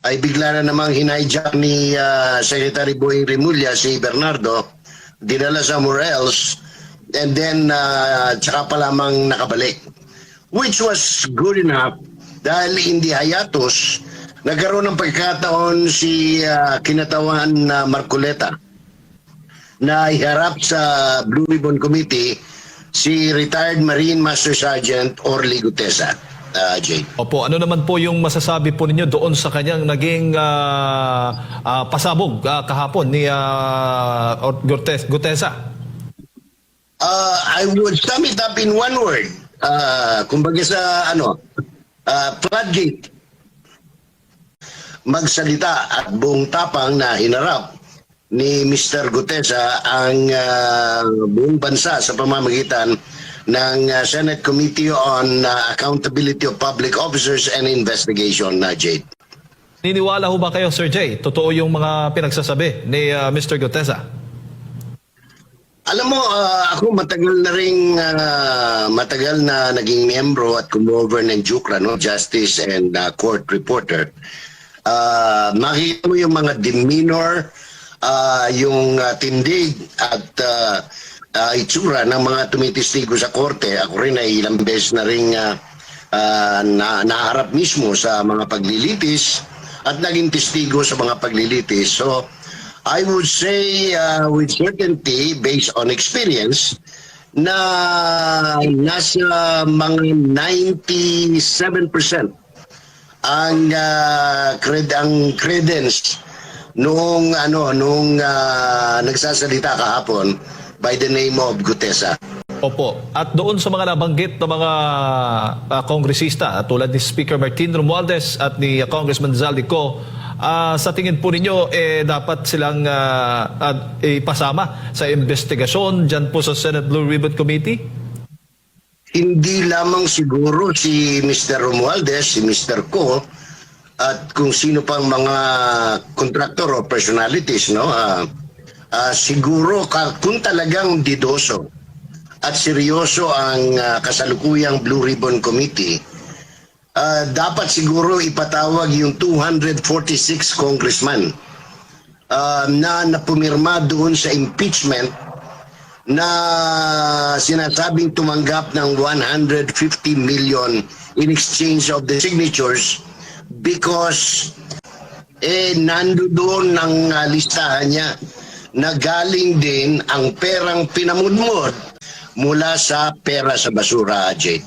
ay bigla na namang hinhijack ni Secretary Boying Rimulya si Bernardo, dinala somewhere else, and then tsaka pa lamang nakabalik. Which was good enough dahil hindi hayatos, nagkaroon ng pagkataon si kinatawan na Marcoleta na iharap sa Blue Ribbon Committee si retired Marine Master Sergeant Orly Gutesa. Jay. Opo, ano naman po yung masasabi po ninyo doon sa kanyang naging pasabog kahapon ni Gutesa? I would sum it up in one word. Kumbaga sa floodgate. Magsalita at buong tapang na hinarap ni Mr. Gutesa ang buong bansa sa pamamagitan ng Senate Committee on Accountability of Public Officers and Investigation, Jade. Niniwala ho ba kayo, Sir Jay? Totoo yung mga pinagsasabi ni Mr. Gutesa? Alam mo, ako matagal na naging miyembro at kumover ng JUCRA, Justice and Court Reporter. Makikita mo yung mga demeanor, yung tindig at itsura ng mga tumitistigo sa korte. Ako rin ay ilang beses na rin naharap mismo sa mga paglilitis at naging testigo sa mga paglilitis. So, I would say with certainty, based on experience, na nasa mga 97% ang credence nung nagsasalita kahapon by the name of Gutesa. Opo. At doon sa mga nabanggit na mga kongresista tulad ni Speaker Martin Romualdez at ni Congressman Zaldico, sa tingin po ninyo dapat silang ipasama sa investigasyon dyan po sa Senate Blue Ribbon Committee? Hindi lamang siguro si Mr. Romualdez, si Mr. Co, at kung sino pang mga contractor o personalities, siguro kung talagang didoso at seryoso ang kasalukuyang Blue Ribbon Committee, dapat siguro ipatawag yung 246 congressman na pumirma doon sa impeachment na sinasabing tumanggap ng 150 million in exchange of the signatures because nandoon ang listahan niya na galing din ang perang pinamudmod mula sa pera sa basura, Jade.